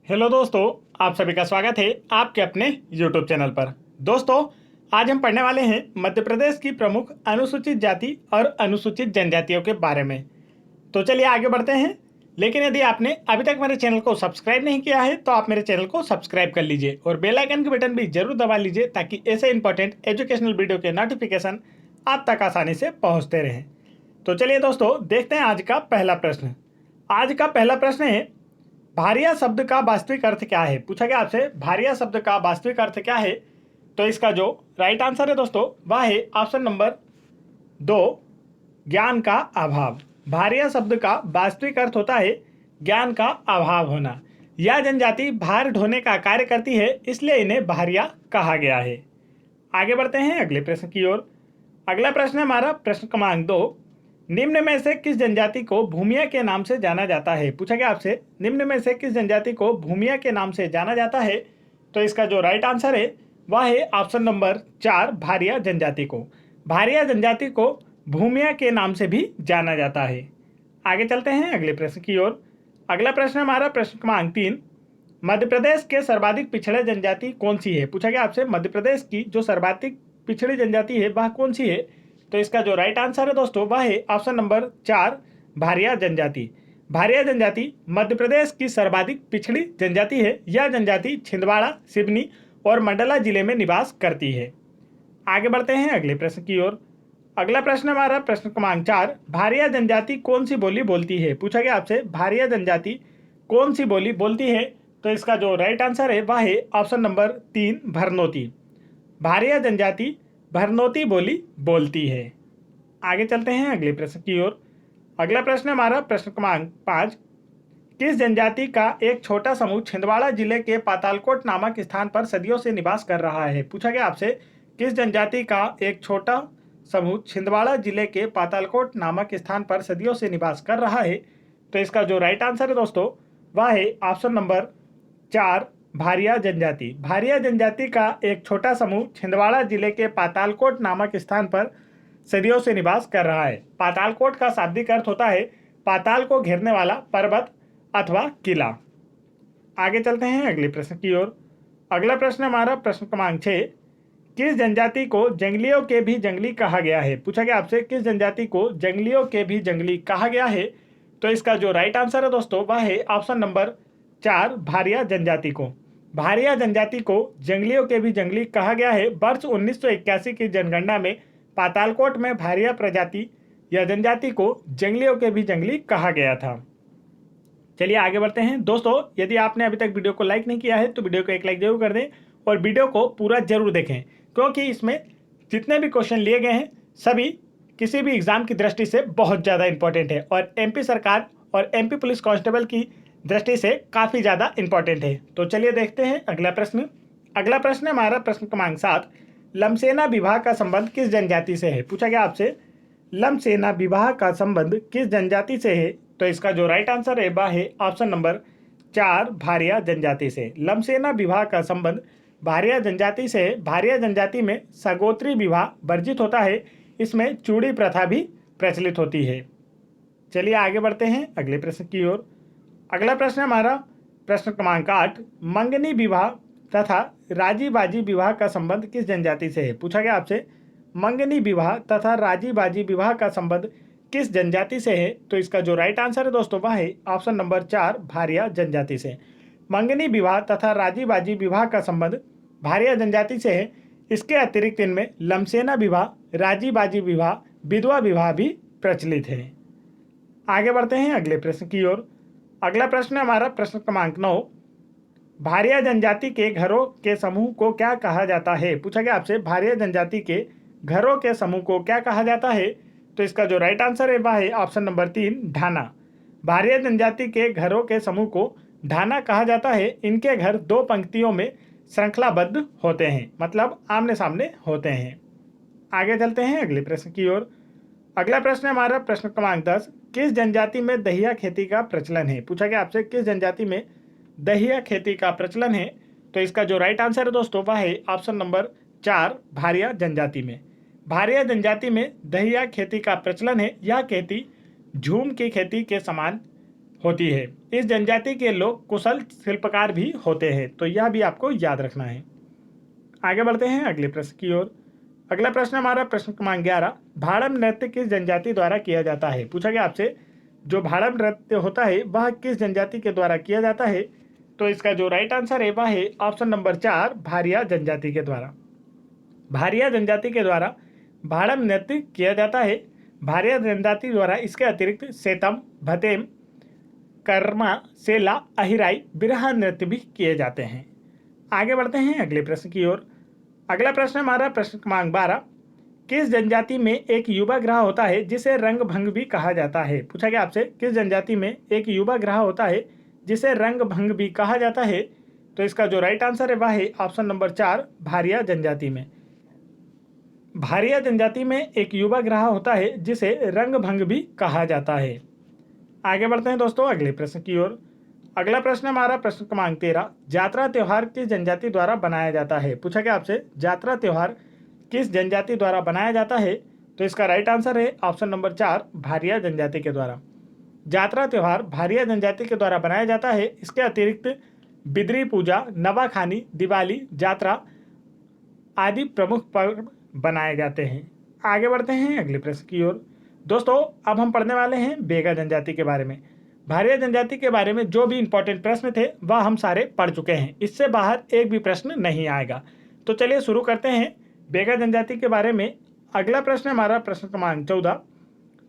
Hello दोस्तों, आप सभी का स्वागत है आपके अपने YouTube चैनल पर। दोस्तों, आज हम पढ़ने वाले हैं मध्य प्रदेश की प्रमुख अनुसूचित जाति और अनुसूचित जनजातियों के बारे में। तो चलिए आगे बढ़ते हैं। लेकिन यदि आपने अभी तक मेरे चैनल को सब्सक्राइब नहीं किया है तो आप मेरे चैनल को सब्सक्राइब कर लीजिए और बेल आइकन के बटन भी जरूर दबा लीजिए ताकि ऐसे इंपॉर्टेंट एजुकेशनल वीडियो के नोटिफिकेशन आप तक आसानी से पहुँचते रहें। तो चलिए दोस्तों, देखते हैं आज का पहला प्रश्न। आज का पहला प्रश्न है, भारिया शब्द का वास्तविक अर्थ क्या है। पूछा गया आपसे भारिया शब्द का वास्तविक अर्थ क्या है। तो इसका जो राइट आंसर है दोस्तों वह है ऑप्शन नंबर 2, ज्ञान का अभाव। भारिया शब्द का वास्तविक अर्थ होता है ज्ञान का अभाव होना। यह जनजाति भार ढोने का कार्य करती है, इसलिए इन्हें भारिया कहा गया है। आगे बढ़ते हैं अगले प्रश्न की ओर। अगला प्रश्न है हमारा प्रश्न क्रमांक 2, निम्न में से किस जनजाति को भूमिया के नाम से जाना जाता है। पूछा गया आपसे निम्न में से किस जनजाति को भूमिया के नाम से जाना जाता है। तो इसका जो राइट आंसर है वह है ऑप्शन नंबर 4, भारिया जनजाति को। भारिया जनजाति को भूमिया के नाम से भी जाना जाता है। आगे चलते हैं अगले प्रश्न की ओर। अगला प्रश्न हमारा प्रश्न क्रमांक 3, मध्य प्रदेश के सर्वाधिक पिछड़े जनजाति कौन सी है। पूछा गया आपसे मध्य प्रदेश की जो सर्वाधिक पिछड़ी जनजाति है वह कौन सी है। तो इसका जो राइट आंसर है दोस्तों वह है ऑप्शन नंबर 4, भारिया जनजाति। भारिया जनजाति मध्य प्रदेश की सर्वाधिक पिछड़ी जनजाति है। यह जनजाति छिंदवाड़ा, सिवनी और मंडला जिले में निवास करती है। आगे बढ़ते हैं अगले प्रश्न की ओर। अगला प्रश्न हमारा प्रश्न क्रमांक 4, भारिया जनजाति कौन सी बोली बोलती है। पूछा गया आपसे भारिया जनजाति कौन सी बोली बोलती है। तो इसका जो राइट आंसर है वह है ऑप्शन नंबर 3, भरनोती। भारिया जनजाति भरनोती बोली बोलती है। आगे चलते हैं अगले प्रश्न की ओर। अगला प्रश्न हमारा प्रश्न क्रमांक 5, किस जनजाति का एक छोटा समूह छिंदवाड़ा जिले के पातालकोट नामक स्थान पर सदियों से निवास कर रहा है। पूछा गया आपसे किस जनजाति का एक छोटा समूह छिंदवाड़ा जिले के पातालकोट नामक स्थान पर सदियों से निवास कर रहा है। तो इसका जो राइट आंसर है दोस्तों वह है ऑप्शन नंबर 4, भारिया जनजाति। भारिया जनजाति का एक छोटा समूह छिंदवाड़ा जिले के पातालकोट नामक स्थान पर सदियों से निवास कर रहा है। पातालकोट का शाब्दिक अर्थ होता है पाताल को घेरने वाला पर्वत अथवा किला। आगे चलते हैं अगले प्रश्न की ओर। अगला प्रश्न हमारा प्रश्न क्रमांक 6, किस जनजाति को जंगलियों के भी जंगली कहा गया है। पूछा गया आपसे किस जनजाति को जंगलियों के भी जंगली कहा गया है। तो इसका जो राइट आंसर है दोस्तों वह है ऑप्शन नंबर 4, भारिया जनजाति को। भारिया जनजाति को जंगलियों के भी जंगली कहा गया है। वर्ष 1981 की जनगणना में पातालकोट में भारिया प्रजाति या जनजाति को जंगलियों के भी जंगली कहा गया था। चलिए आगे बढ़ते हैं दोस्तों, यदि आपने अभी तक वीडियो को लाइक नहीं किया है तो वीडियो को एक लाइक जरूर कर दें और वीडियो को पूरा जरूर देखें, क्योंकि इसमें जितने भी क्वेश्चन लिए गए हैं सभी किसी भी एग्जाम की दृष्टि से बहुत ज़्यादा इंपॉर्टेंट है और एमपी सरकार और एमपी पुलिस कांस्टेबल की दृष्टि से काफ़ी ज़्यादा इंपॉर्टेंट है। तो चलिए देखते हैं अगला प्रश्न। अगला प्रश्न हमारा प्रश्न क्रमांक 7, लमसेना विवाह का संबंध किस जनजाति से है। पूछा गया आपसे लमसेना विवाह का संबंध किस जनजाति से है। तो इसका जो राइट आंसर है वह है ऑप्शन नंबर 4, भारिया जनजाति से। लमसेना विवाह का संबंध भारिया जनजाति से है। भारिया जनजाति में सगोत्री विवाह वर्जित होता है। इसमें चूड़ी प्रथा भी प्रचलित होती है। चलिए आगे बढ़ते हैं अगले प्रश्न की ओर। अगला प्रश्न हमारा प्रश्न क्रमांक 8, मंगनी विवाह तथा राजी बाजी विवाह का संबंध किस जनजाति से है। पूछा गया आपसे मंगनी विवाह तथा राजी बाजी विवाह का संबंध किस जनजाति से है। तो इसका जो राइट आंसर है दोस्तों वह है ऑप्शन नंबर 4, भारिया जनजाति से। मंगनी विवाह तथा राजी बाजी विवाह का संबंध भारिया जनजाति से है। इसके अतिरिक्त इनमें लमसेना विवाह, राजी बाजी विवाह, विधवा विवाह भी प्रचलित है। आगे बढ़ते हैं अगले प्रश्न की ओर। अगला प्रश्न हमारा प्रश्न क्रमांक 9, भारिया जनजाति के घरों के समूह को क्या कहा जाता है। पूछा गया आपसे भारिया जनजाति के घरों के समूह को क्या कहा जाता है। तो इसका जो राइट आंसर है वह है ऑप्शन नंबर 3, ढाना। भारिया जनजाति के घरों के समूह को ढाना कहा जाता है। इनके घर 2 पंक्तियों में श्रृंखलाबद्ध होते हैं, मतलब आमने सामने होते हैं। आगे चलते हैं अगले प्रश्न की ओर। अगला प्रश्न हमारा प्रश्न क्रमांक 10, किस जनजाति में दहिया खेती का प्रचलन है। पूछा गया आपसे किस जनजाति में दहिया खेती का प्रचलन है। तो इसका जो राइट आंसर है दोस्तों वह है ऑप्शन नंबर 4, भारिया जनजाति में। भारिया जनजाति में दहिया खेती का प्रचलन है। यह खेती झूम की खेती के समान होती है। इस जनजाति के लोग कुशल शिल्पकार भी होते हैं, तो यह भी आपको याद रखना है। आगे बढ़ते हैं अगले प्रश्न की ओर। अगला प्रश्न हमारा प्रश्न क्रमांक 11, भाड़म नृत्य किस जनजाति द्वारा किया जाता है? पूछा गया आपसे जो भाड़म नृत्य होता है वह किस जनजाति के द्वारा किया जाता है? तो इसका जो राइट आंसर है वह है ऑप्शन नंबर 4, भारिया जनजाति के द्वारा। भारिया जनजाति के द्वारा भाड़म नृत्य किया जाता है। भारिया जनजाति द्वारा इसके अतिरिक्त सेतम, भतेम, कर्मा, सेला, अहिराई, बिरहा नृत्य भी किए जाते हैं। आगे बढ़ते हैं अगले प्रश्न की ओर। अगला प्रश्न हमारा प्रश्न क्रमांक 12, किस जनजाति में एक युवा ग्रह होता है जिसे रंगभंग भी कहा जाता है? पूछा गया आपसे किस जनजाति में एक युवा ग्रह होता है जिसे रंगभंग भी कहा जाता है? तो इसका जो राइट आंसर है वह है ऑप्शन नंबर 4, भारिया जनजाति में। भारिया जनजाति में एक युवा ग्रह होता है जिसे रंगभंग भी कहा जाता है। आगे बढ़ते हैं दोस्तों अगले प्रश्न की ओर। अगला प्रश्न हमारा प्रश्न क्रमांक 13, यात्रा त्योहार किस जनजाति द्वारा बनाया जाता है? पूछा गया आपसे यात्रा त्योहार किस जनजाति द्वारा बनाया जाता है? तो इसका राइट आंसर है ऑप्शन नंबर 4, भारिया जनजाति के द्वारा। यात्रा त्योहार भारिया जनजाति के द्वारा बनाया जाता है। इसके अतिरिक्त बिदरी पूजा, नवाखानी, दिवाली, यात्रा आदि प्रमुख पर्व बनाए जाते हैं। आगे बढ़ते हैं अगले प्रश्न की ओर। दोस्तों अब हम पढ़ने वाले हैं बेगा जनजाति के बारे में। भारिया जनजाति के बारे में जो भी इंपॉर्टेंट प्रश्न थे वह हम सारे पढ़ चुके हैं, इससे बाहर एक भी प्रश्न नहीं आएगा। तो चलिए शुरू करते हैं बेगा जनजाति के बारे में। अगला प्रश्न हमारा प्रश्न क्रमांक 14,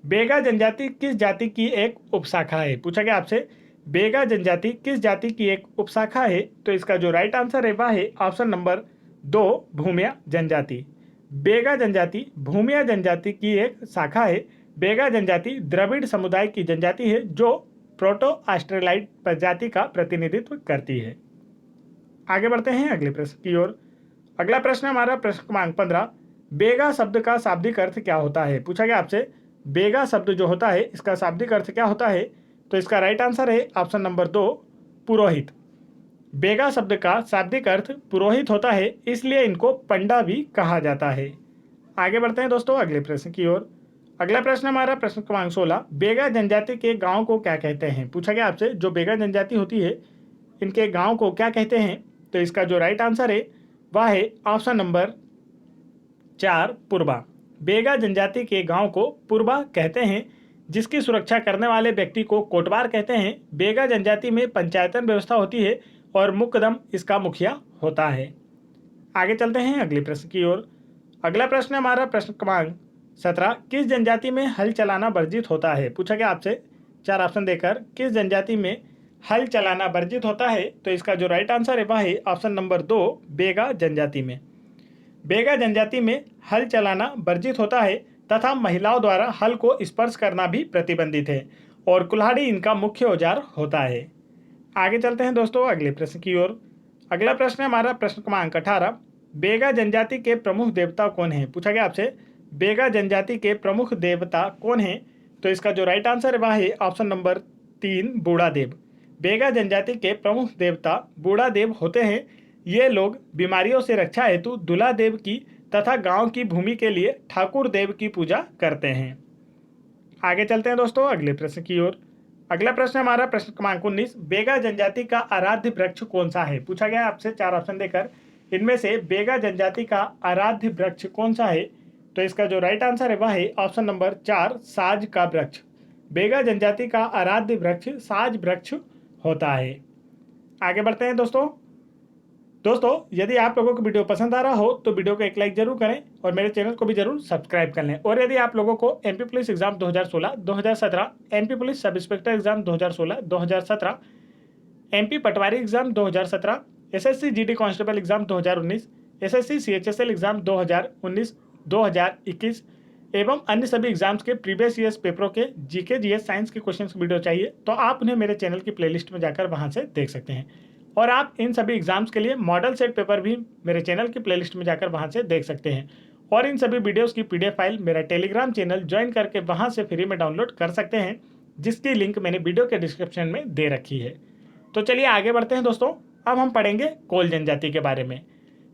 बेगा जनजाति किस जाति की एक उपशाखा है? पूछा गया आपसे बेगा जनजाति किस जाति की एक उपशाखा है? तो इसका जो राइट आंसर है वह है ऑप्शन नंबर 2, भूमिया जनजाति। बेगा जनजाति भूमिया जनजाति की एक शाखा है। बेगा जनजाति द्रविड़ समुदाय की जनजाति है जो प्रोटो ऑस्ट्रेलाइड प्रजाति का प्रतिनिधित्व करती है। आगे बढ़ते हैं अगले प्रश्न की ओर। अगला प्रश्न हमारा प्रश्न क्रमांक 15, बेगा शब्द का शाब्दिक अर्थ क्या होता है? पूछा गया आपसे बेगा शब्द जो होता है इसका शाब्दिक अर्थ क्या होता है? तो इसका राइट आंसर है ऑप्शन नंबर 2, पुरोहित। बेगा शब्द का शाब्दिक अर्थ पुरोहित होता है, इसलिए इनको पंडा भी कहा जाता है। आगे बढ़ते हैं दोस्तों अगले प्रश्न की ओर। अगला प्रश्न हमारा प्रश्न क्रमांक 16, बेगा जनजाति के गांव को क्या कहते हैं? पूछा गया आपसे जो बेगा जनजाति होती है इनके गांव को क्या कहते हैं? तो इसका जो राइट आंसर है वह है ऑप्शन नंबर 4, पुरबा। बेगा जनजाति के गांव को पुरबा कहते हैं, जिसकी सुरक्षा करने वाले व्यक्ति को कोटवार कहते हैं। बेगा जनजाति में पंचायतन व्यवस्था होती है और मुकदम इसका मुखिया होता है। आगे चलते हैं अगले प्रश्न की ओर। अगला प्रश्न हमारा प्रश्न क्रमांक 17, किस जनजाति में हल चलाना वर्जित होता है? पूछा गया आपसे 4 ऑप्शन देकर किस जनजाति में हल चलाना वर्जित होता है? तो इसका जो राइट आंसर है वह है ऑप्शन नंबर 2, बेगा जनजाति में। बेगा जनजाति में हल चलाना वर्जित होता है तथा महिलाओं द्वारा हल को स्पर्श करना भी प्रतिबंधित है और कुल्हाड़ी इनका मुख्य औजार होता है। आगे चलते हैं दोस्तों अगले प्रश्न की ओर। अगला प्रश्न है हमारा प्रश्न क्रमांक 18, बेगा जनजाति के प्रमुख देवता कौन है? पूछा गया आपसे बेगा जनजाति के प्रमुख देवता कौन है? तो इसका जो राइट आंसर है वह है ऑप्शन नंबर 3, बूढ़ा देव। बेगा जनजाति के प्रमुख देवता बूढ़ा देव होते हैं। ये लोग बीमारियों से रक्षा हेतु दुल्हा देव की तथा गांव की भूमि के लिए ठाकुर देव की पूजा करते हैं। आगे चलते हैं दोस्तों अगले प्रश्न की ओर। अगला प्रश्न हमारा प्रश्न क्रमांक 19, बेगा जनजाति का आराध्य वृक्ष कौन सा है? पूछा गया आपसे 4 ऑप्शन देकर इनमें से बेगा जनजाति का आराध्य वृक्ष कौन सा है? तो इसका जो राइट आंसर है वह है ऑप्शन नंबर 4, साज का वृक्ष। बेगा जनजाति का आराध्य वृक्ष साज वृक्ष होता है। आगे बढ़ते हैं दोस्तों यदि आप लोगों को वीडियो पसंद आ रहा हो तो वीडियो को एक लाइक जरूर करें और मेरे चैनल को भी जरूर सब्सक्राइब कर लें। और यदि आप लोगों को MP police exam 2016, 2017, MP police sub inspector exam 2016, 2017, MP patwari exam 2017, SSC GD constable exam 2019, SSC CHSL exam 2019, 2021 एवं अन्य सभी एग्जाम्स के प्रीवियस ईयर्स पेपरों के जीके जीएस साइंस के क्वेश्चन की वीडियो चाहिए तो आप उन्हें मेरे चैनल की प्लेलिस्ट में जाकर वहां से देख सकते हैं। और आप इन सभी एग्जाम्स के लिए मॉडल सेट पेपर भी मेरे चैनल की प्लेलिस्ट में जाकर वहां से देख सकते हैं। और इन सभी वीडियोस की पीडीएफ फाइल मेरा टेलीग्राम चैनल ज्वाइन करके वहां से फ्री में डाउनलोड कर सकते हैं, जिसकी लिंक मैंने वीडियो के डिस्क्रिप्शन में दे रखी है। तो चलिए आगे बढ़ते हैं दोस्तों। अब हम पढ़ेंगे कोल जनजाति के बारे में।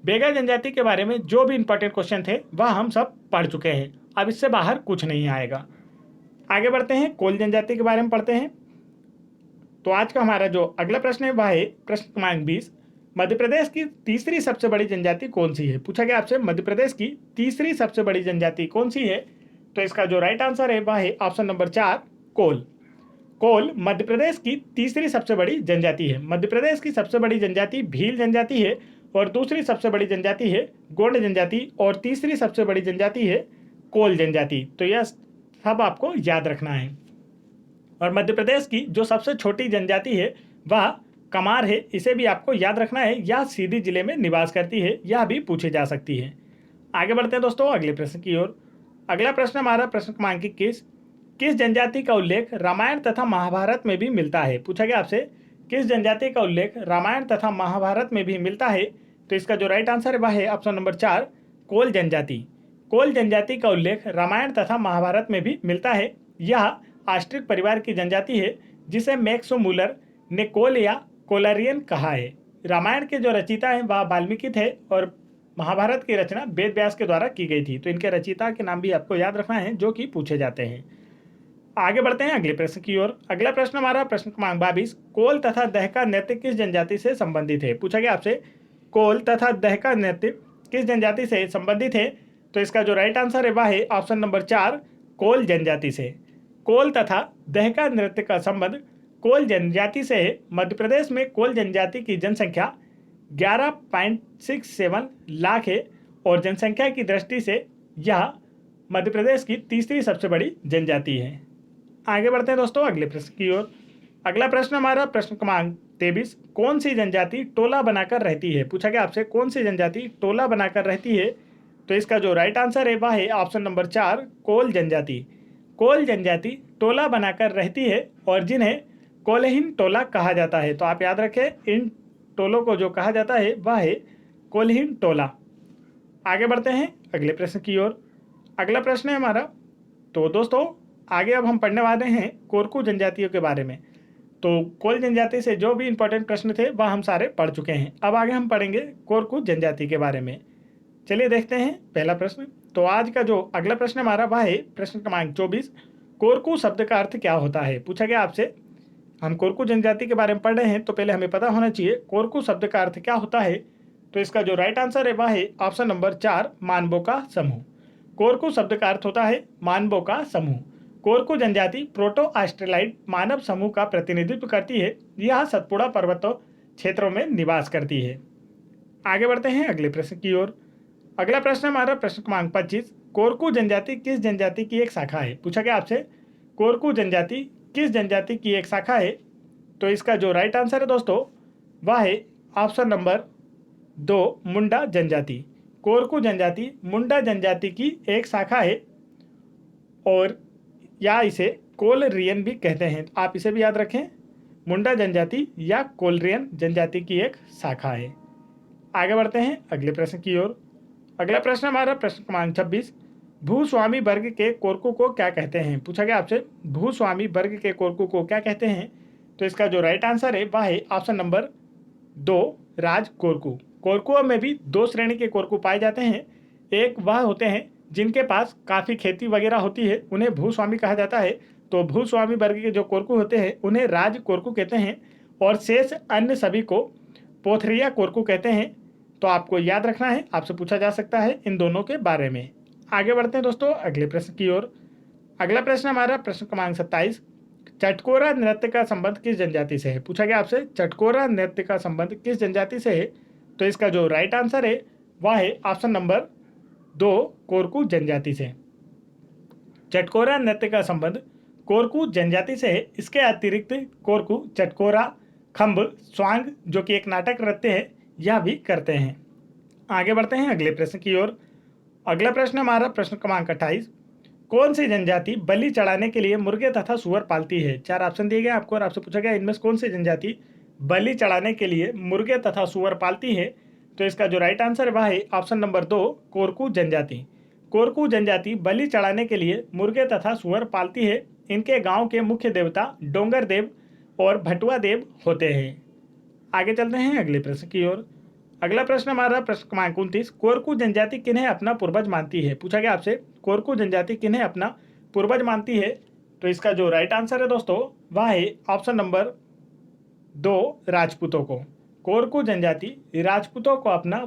बेगा जनजाति के बारे में जो भी इंपॉर्टेंट क्वेश्चन थे वह हम सब पढ़ चुके हैं, अब इससे बाहर कुछ नहीं आएगा। आगे बढ़ते हैं कोल जनजाति के बारे में पढ़ते हैं। तो आज का हमारा जो अगला प्रश्न है वह है प्रश्न क्रमांक 20। मध्य प्रदेश की तीसरी सबसे बड़ी जनजाति कौन सी है? पूछा गया आपसे मध्य प्रदेश की तीसरी सबसे बड़ी जनजाति कौन सी है? तो इसका जो राइट आंसर है वह है ऑप्शन नंबर 4 कोल। कोल मध्य प्रदेश की तीसरी सबसे बड़ी जनजाति है। मध्य प्रदेश की सबसे बड़ी जनजाति भील जनजाति है और दूसरी सबसे बड़ी जनजाति है गोंड जनजाति और तीसरी सबसे बड़ी जनजाति है कोल जनजाति। तो यह सब आपको याद रखना है। और मध्य प्रदेश की जो सबसे छोटी जनजाति है वह कमार है, इसे भी आपको याद रखना है। यह सीधी जिले में निवास करती है, यह भी पूछी जा सकती है। आगे बढ़ते हैं दोस्तों अगले प्रश्न की ओर। अगला प्रश्न हमारा प्रश्न क्रमांक 21। किस जनजाति का उल्लेख रामायण तथा महाभारत में भी मिलता है? पूछा गया आपसे किस जनजाति का उल्लेख रामायण तथा महाभारत में भी मिलता है? तो इसका जो राइट आंसर है वह है ऑप्शन नंबर 4 कोल जनजाति। कोल जनजाति का उल्लेख रामायण तथा महाभारत में भी मिलता है। यह आस्ट्रिक परिवार की जनजाति है जिसे मैक्स मूलर ने कोल या कोलरियन कहा है। रामायण के जो रचयिता हैं वह वाल्मीकि थे और महाभारत की रचना वेद व्यास के द्वारा की गई थी। तो इनके रचयिता के नाम भी आपको याद रखना है जो कि पूछे जाते हैं। आगे बढ़ते हैं अगले प्रश्न की ओर। अगला प्रश्न हमारा प्रश्न क्रमांक 22। कोल तथा दहका नृत्य किस जनजाति से संबंधित है? पूछा गया आपसे कोल तथा दहका नृत्य किस जनजाति से संबंधित है? तो इसका जो राइट आंसर है वह है ऑप्शन नंबर 4 कोल जनजाति से। कोल तथा दहका नृत्य का संबंध कोल जनजाति से है। मध्य प्रदेश में कोल जनजाति की जनसंख्या 11.67 लाख है और जनसंख्या की दृष्टि से यह मध्य प्रदेश की तीसरी सबसे बड़ी जनजाति है। आगे बढ़ते हैं दोस्तों अगले प्रश्न की ओर। अगला प्रश्न हमारा प्रश्न क्रमांक 23। कौन सी जनजाति टोला बनाकर रहती है? पूछा गया आपसे कौन सी जनजाति टोला बनाकर रहती है? तो इसका जो राइट आंसर है वह है ऑप्शन नंबर 4 कोल जनजाति। कोल जनजाति टोला बनाकर रहती है और जिन्हें कोल्हिन टोला कहा जाता है। तो आप याद रखें इन टोलों को जो कहा जाता है वह है कोल्हिन टोला। आगे बढ़ते हैं अगले प्रश्न की ओर। अगला प्रश्न है हमारा, तो दोस्तों आगे अब हम पढ़ने वाले हैं कोरकू जनजातियों के बारे में। तो कोल जनजाति से जो भी इंपॉर्टेंट प्रश्न थे वह हम सारे पढ़ चुके हैं। अब आगे हम पढ़ेंगे कोरकू जनजाति के बारे में। चलिए देखते हैं पहला प्रश्न। तो आज का जो अगला प्रश्न हमारा वह है प्रश्न क्रमांक 24। कोरकू शब्द का अर्थ क्या होता है? पूछा गया आपसे हम कोरकू जनजाति के बारे में पढ़ रहे हैं तो पहले हमें पता होना चाहिए कोरकू शब्द का अर्थ क्या होता है। तो इसका जो राइट आंसर है वह है ऑप्शन नंबर 4 मानवों का समूह। कोरकू शब्द का अर्थ होता है मानवों का समूह। कोरकू जनजाति प्रोटो ऑस्ट्रेलाइड मानव समूह का प्रतिनिधित्व करती है। यह सतपुड़ा पर्वतों क्षेत्रों में निवास करती है। आगे बढ़ते हैं अगले प्रश्न की ओर। अगला प्रश्न हमारा प्रश्न क्रमांक 25। कोरकू जनजाति किस जनजाति की एक शाखा है? पूछा गया आपसे कोरकू जनजाति किस जनजाति की एक शाखा है? तो इसका जो राइट आंसर है दोस्तों वह है ऑप्शन नंबर 2 मुंडा जनजाति। कोरकू जनजाति मुंडा जनजाति की एक शाखा है और या इसे कोलरियन भी कहते हैं। आप इसे भी याद रखें, मुंडा जनजाति या कोलरियन जनजाति की एक शाखा है। आगे बढ़ते हैं अगले प्रश्न की ओर। अगला प्रश्न हमारा प्रश्न क्रमांक 26। भूस्वामी वर्ग के कोरकू को क्या कहते हैं? पूछा गया आपसे भूस्वामी वर्ग के कोरकू को क्या कहते हैं? तो इसका जो राइट आंसर है वह है ऑप्शन नंबर 2 राज कोरकू। कोरकुओं में भी 2 श्रेणी के कोरकू पाए जाते हैं। एक वह होते हैं जिनके पास काफ़ी खेती वगैरह होती है, उन्हें भूस्वामी कहा जाता है। तो भूस्वामी वर्ग के जो कोरकू होते हैं उन्हें राज कोरकू कहते हैं और शेष अन्य सभी को पोथरिया कोरकू कहते हैं। तो आपको याद रखना है, आपसे पूछा जा सकता है इन दोनों के बारे में। आगे बढ़ते हैं दोस्तों अगले प्रश्न की ओर। अगला प्रश्न हमारा प्रश्न क्रमांक 27। चटकोरा नृत्य का संबंध किस जनजाति से है? पूछा गया आपसे चटकोरा नृत्य का संबंध किस जनजाति से है? तो इसका जो राइट आंसर है वह है ऑप्शन नंबर 2 कोरकू जनजाति से। चटकोरा नृत्य का संबंध कोरकू जनजाति से है। इसके अतिरिक्त कोरकू चटकोरा, खम्ब, स्वांग जो कि एक नाटक नृत्य है यह भी करते हैं। आगे बढ़ते हैं अगले प्रश्न की ओर। अगला प्रश्न हमारा प्रश्न क्रमांक 28। कौन सी जनजाति बलि चढ़ाने के लिए मुर्गे तथा सुअर पालती है? 4 ऑप्शन दिए गए आपको और आपसे पूछा गया इनमें से कौन सी जनजाति बलि चढ़ाने के लिए मुर्गे तथा सुअर पालती है? तो इसका जो राइट आंसर है वह है ऑप्शन नंबर 2 कोरकू जनजाति। कोरकू जनजाति बलि चढ़ाने के लिए मुर्गे तथा सुअर पालती है। इनके गांव के मुख्य देवता डोंगर देव और भटुआ देव होते हैं। आगे चलते हैं अगले प्रश्न की ओर। अगला प्रश्न हमारा प्रश्न क्रमांक 29। कोरकू जनजाति किन्हें अपना पूर्वज मानती है? पूछा गया आपसे कोरकू जनजाति किन्हें अपना पूर्वज मानती है? तो इसका जो राइट आंसर है दोस्तों वह है ऑप्शन नंबर 2 राजपूतों को। कोरकू जनजाति राजपूतों को अपना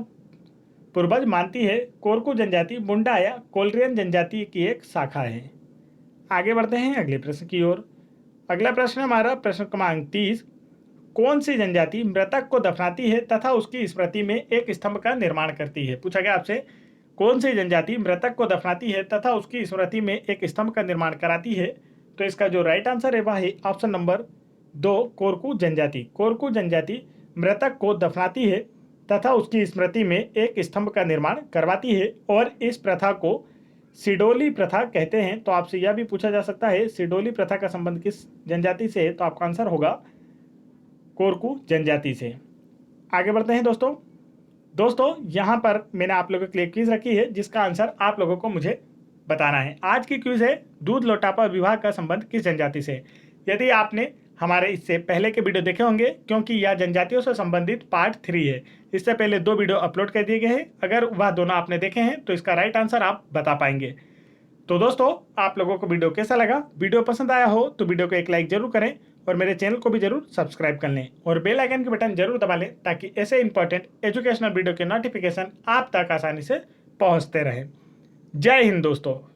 पूर्वज मानती है। कोरकू जनजाति मुंडा या कोलरियन जनजाति की एक शाखा है। आगे बढ़ते हैं अगले प्रश्न की ओर। अगला प्रश्न हमारा प्रश्न क्रमांक 30। कौन सी जनजाति मृतक को दफनाती है तथा उसकी स्मृति में एक स्तंभ का निर्माण करती है? पूछा गया आपसे, कौन सी जनजाति मृतक को दफनाती है तथा उसकी स्मृति में एक स्तंभ का निर्माण कराती है? तो इसका जो राइट आंसर है वह है ऑप्शन नंबर 2 कोरकू जनजाति। कोरकू जनजाति मृतक को दफनाती है तथा उसकी स्मृति में एक स्तंभ का निर्माण करवाती है और इस प्रथा को सिडोली प्रथा कहते हैं। तो आपसे यह भी पूछा जा सकता है सिडोली प्रथा का संबंध किस जनजाति से है? तो आपका आंसर होगा कोरकू जनजाति से। आगे बढ़ते हैं दोस्तों यहाँ पर मैंने आप लोगों के लिए क्विज रखी है जिसका आंसर आप लोगों को मुझे बताना है। आज की क्विज है दूध लोटापा विवाह का संबंध किस जनजाति से? यदि आपने हमारे इससे पहले के वीडियो देखे होंगे, क्योंकि यह जनजातियों से संबंधित पार्ट 3 है। इससे पहले 2 वीडियो अपलोड कर दिए गए हैं। अगर वह दोनों आपने देखे हैं तो इसका राइट आंसर आप बता पाएंगे। तो दोस्तों आप लोगों को वीडियो कैसा लगा? वीडियो पसंद आया हो तो वीडियो को एक लाइक जरूर करें और मेरे चैनल को भी जरूर सब्सक्राइब कर लें और बेल आइकन के बटन जरूर दबा लें ताकि ऐसे इंपॉर्टेंट एजुकेशनल वीडियो के नोटिफिकेशन आप तक आसानी से पहुंचते रहें। जय हिंद दोस्तों।